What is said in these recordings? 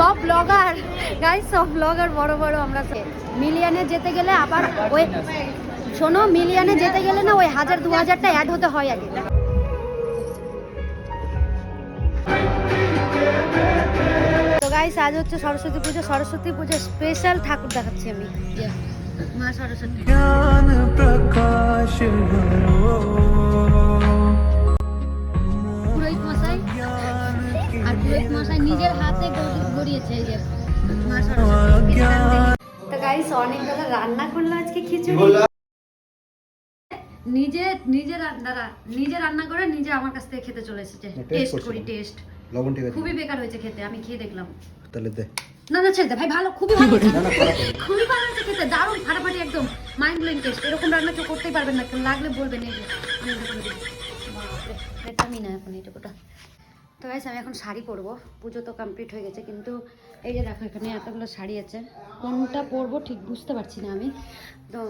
সব blogger guys, সব blogger বড় বড় আমরা মিলিয়নে যেতে গেলে আবার ওই শোনো, মিলিয়নে যেতে গেলে না ওই 1000-2000টা অ্যাড হতে হয় আগে। তো গাইস আজ হচ্ছে সরস্বতী পুজো। সরস্বতী পুজো স্পেশাল ঠাকুর দেখাচ্ছি আমি, মা সরস্বতী। জ্ঞান প্রকাশ পুরোহিত মশাই, আর পুরোহিত মশাই নিজের হাতে গড়িয়েছে এই যে মা সরস্বতী। তো গাইস অনেক বেলা রান্না করলো আজকে খিচুড়ি। নিজে রান্না করে নিজে আমার কাছ থেকে খেতে চলে এসেছে। টেস্ট করি, টেস্ট লবণ ঠিক আছে, খুবই বেকার হয়েছে খেতে, আমি খেয়ে দেখলাম। তাহলে দে না ছেড়ে দে ভাই, ভালো, খুবই ভালো, খুবই ভালো হয়েছে খেতে, দারুণ ফাটাফাটি, একদম মাইন্ড ব্লোয়িং টেস্ট। এরকম রান্না কেউ করতেই পারবেন না, লাগলে বলবেন। এই যে এটা আমি না এখন এইটুকুটা। তো গাইস আমি এখন শাড়ি পরবো, পুজো তো কমপ্লিট হয়ে গেছে, কিন্তু এই যে দেখো এখানে এতগুলো শাড়ি আছে, কোনটা পরবো ঠিক বুঝতে পারছি না আমি। তো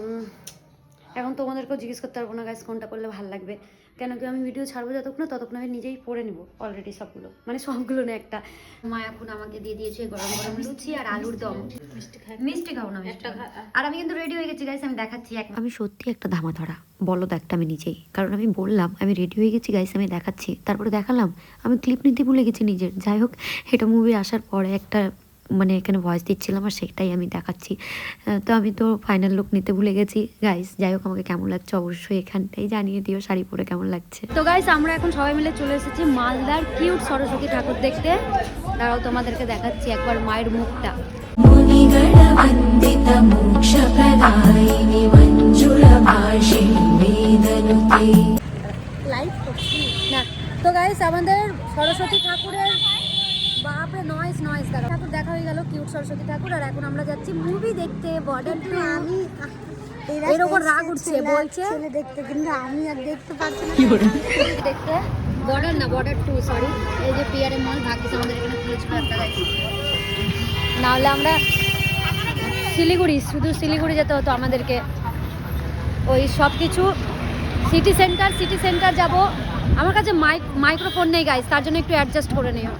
এখন তোমাদেরকেও জিজ্ঞেস করতে পারবো না গাইস কোনটা করলে ভালো লাগবে, কেন কি আমি ভিডিও ছাড়বো ততক্ষণ আমি নিজেই পরে নেবো অলরেডি সবগুলো, মানে সবগুলো না একটা। মা এখন আমাকে দিয়ে দিয়েছে গরম গরম লুচি আর আলুর দম। মিষ্টি খাও না, আর আমি কিন্তু রেডি হয়ে গেছি গাইস, আমি দেখাচ্ছি। আমি সত্যি একটা ধামা ধরা বলদ একটা আমি নিজেই, কারণ আমি বললাম আমি রেডি হয়ে গেছি গাইস, আমি দেখাচ্ছি, তারপরে দেখালাম আমি ক্লিপ নিতে ভুলে গেছি নিজের। যাই হোক, এটা মুভি আসার পরে একটা মানে এখানে ভয়েস দিচ্ছিলাম আর সেটাই আমি দেখাচ্ছি। তো আমি তো ফাইনাল লুক নিতে ভুলে গেছি গাইস। যাই হোক, আমাকে কেমন লাগছে অবশ্যই এখানটাই জানিয়ে দিও, শাড়ি পরে কেমন লাগছে। তো গাইস আমরা এখন সবাই মিলে চলে এসেছি মালদার কিউট সরস্বতী ঠাকুর দেখতে। তারাও তোমাদেরকে দেখাচ্ছি একবার মায়ের মুখটা। না তো গাইস আমাদের সরস্বতী ঠাকুরের বাপরে নয়েস ঠাকুর দেখা হয়ে গেল, কিউট সরস্বতী ঠাকুর। আর এখন আমরা যাচ্ছি মুভি দেখতে, বর্ডার 2। আমি এর উপর রাগ উঠছে, বলছে দেখতে, কিন্তু আমি আর দেখতে পাচ্ছি না দেখতে। Border 2 sorry. এই যে পিআরএ মল ভাগ্যিস আমাদের এখানে খুলেছিল একটা গাইস, না হলে আমরা শুধু শিলিগুড়ি যেতে হতো আমাদেরকে। ওই সব কিছু সিটি সেন্টার যাব। আমার কাছে মাইক্রোফোন নেই গাইস, তার জন্য একটু অ্যাডজাস্ট করে নিও।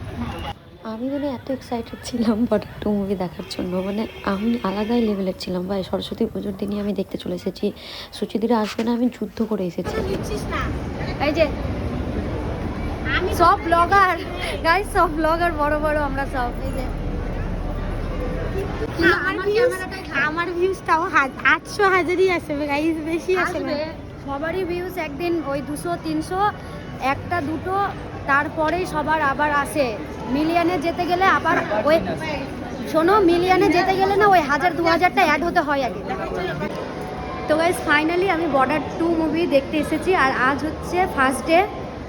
আমি মানে এত এক্সাইটেড ছিলাম বর্ডার 2 মুভি দেখার জন্য, মানে আমি আলাদাই লেভেলের ছিলাম ভাই। সরস্বতী পুজোর দিনই আমি দেখতে চলে এসেছি, সুচিদিরা আসবে না আমি যুদ্ধ করে এসেছি। এই যে সব ব্লগার গাইস, সব ব্লগার বড় বড় আমরা সব। এই যে আমার ভিউজটাও 800,000ই আসবে গাইস, বেশি আসবে। সবারই ভিউজ একদিন ওই 200-300, একটা দুটো, তারপরেই সবার আবার আসে। মিলিয়নে যেতে গেলে আবার ওই শোনো, মিলিয়নে যেতে গেলে না ওই 1000-2000টা অ্যাড হতে হয় আগে। তো গাইস ফাইনালি আমি বর্ডার 2 মুভি দেখতে এসেছি, আর আজ হচ্ছে ফার্স্ট ডে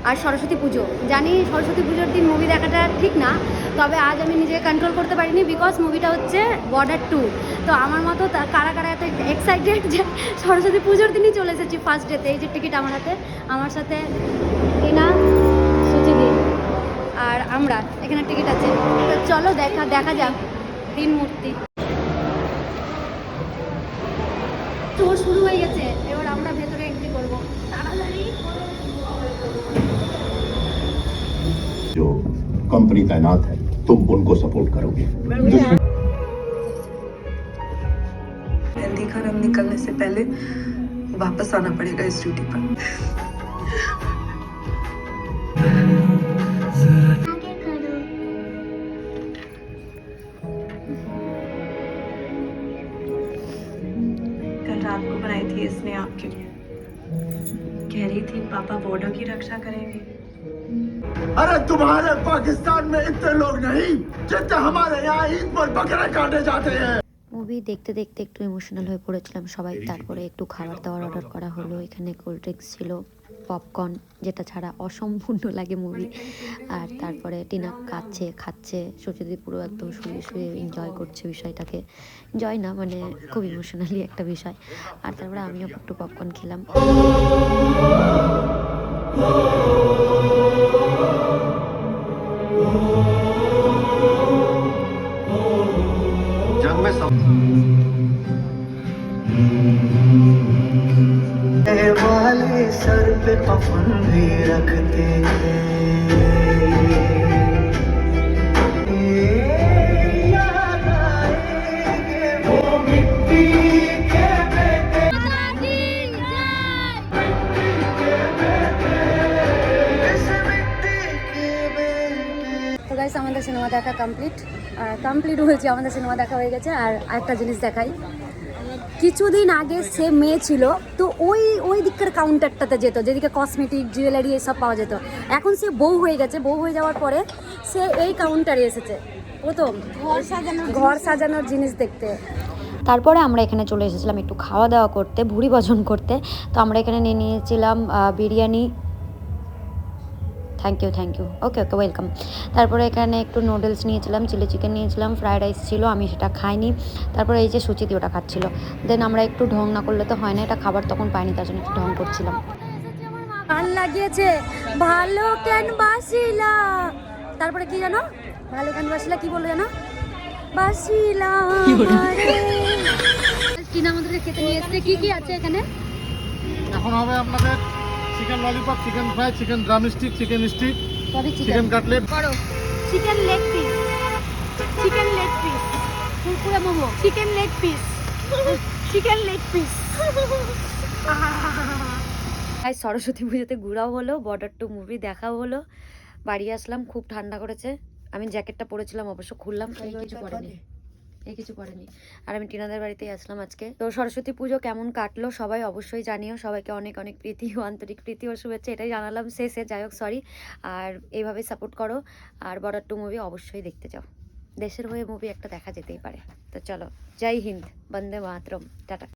আর সরস্বতী পুজো। জানি সরস্বতী পুজোর দিন মুভি দেখাটা ঠিক না, তবে আজ আমি নিজেকে কন্ট্রোল করতে পারিনি, বিকজ মুভিটা হচ্ছে বর্ডার 2। তো আমার মতো কারা এত এক্সাইটেড যে সরস্বতী পুজোর দিনই চলে এসেছি ফার্স্ট ডেতে। এই যে টিকিট আমার হাতে, আমার সাথে টিনা, সুচিদি আর আমরা, এখানে টিকিট আছে। তো চলো দেখা যাক দিন মূর্তি। তো শুরু হয়ে গেছে, এবার আমরা ভেতরে এন্ট্রি করবো তাড়াতাড়ি। जो कंपनी तैनात है तुम उनको सपोर्ट करोगे। मेहंदी का रंग निकलने से पहले वापस आना पड़ेगा इस ड्यूटी पर। कल रात को बनाई थी इसने आपके लिए, कह रही थी पापा बॉर्डर की रक्षा करेंगे। अरे तुम्हारे पाकिस्तान में इतने लोग नहीं जितने हमारे यहाँ ईद पर बकरे काटे जाते हैं। মুভি দেখতে দেখতে একটু ইমোশনাল হয়ে পড়েছিলাম সবাই। তারপরে একটু খাবার দাবার অর্ডার করা হলো, এখানে কোল্ড ড্রিঙ্কস ছিল, পপকর্ন, যেটা ছাড়া অসম্পূর্ণ লাগে মুভি। আর তারপরে টিনা খাচ্ছে, সুচিদি পুরো একদম শুয়ে এনজয় করছে বিষয়টাকে। এনজয় না মানে খুব ইমোশনালি একটা বিষয়। আর তারপরে আমিও একটু পপকর্ন খেলাম। वाले सर पे कफन भी रखते हैं। দেখা কমপ্লিট হয়েছে, আমাদের সিনেমা দেখা হয়ে গেছে। আর একটা জিনিস দেখাই, কিছুদিন আগে সে মেয়ে ছিল তো ওই দিককার কাউন্টারটাতে যেত যেদিকে কসমেটিক জুয়েলারি এসব পাওয়া যেত। এখন সে বউ হয়ে গেছে, বউ হয়ে যাওয়ার পরে সে এই কাউন্টারে এসেছে প্রথম ঘর সাজানোর জিনিস দেখতে। তারপরে আমরা এখানে চলে এসেছিলাম একটু খাওয়া দাওয়া করতে, ভুড়ি ভোজন করতে। তো আমরা এখানে নিয়ে নিয়েছিলাম biryani, thank you, okay welcome. তারপরে এখানে একটু নুডলস নিয়েছিলাম, চিলি চিকেন নিয়েছিলাম, ফ্রায়েড রাইস ছিল, আমি সেটা খাইনি। তারপরে এই যে সুচিতি ওটা খাচ্ছিল। দেন আমরা একটু ঢং না করলে তো হয় না, এটা খাবার তখন পাইনি, তার জন্য একটু ঢং করছিলাম। গান লাগিয়েছে ভালো কেন বাসিলা, তারপরে কি জানো, ভালো কেন বাসিলা কি বললো জানো, বাসিলা টিনা আমাদেরকে খেতে নিয়ে এসছে। কি আছে এখানে? এখন হবে আপনাদের chicken lollipop, chicken fry, chicken drumstick, chicken stick, সবই চিকেন চিকেন কাটলেট। করো, chicken leg piece, chicken leg piece, Kurkure momo, chicken leg piece, chicken leg piece. তাই সরস্বতী পুজোতে ঘোরাও হলো, বর্ডার 2 মুভি দেখাও হলো, বাড়ি আসলাম, খুব ঠান্ডা করেছে। আমি জ্যাকেটটা পরেছিলাম, অবশ্য খুললাম, এই কিছু পড়েনি। আর আমি টিনাদের বাড়িতেই আসলাম আজকে। তো সরস্বতী পুজো কেমন কাটলো সবাই অবশ্যই জানিও। সবাইকে অনেক অনেক প্রীতি ও আন্তরিক প্রীতি ও শুভেচ্ছা, এটাই জানালাম শেষে। যাই হোক সরি, আর এইভাবেই সাপোর্ট করো। আর বর্ডার 2 মুভি অবশ্যই দেখতে যাও, দেশের হয়ে মুভি একটা দেখা যেতেই পারে। তো চলো, জয় হিন্দ, বন্দে মাতরম, টাটা।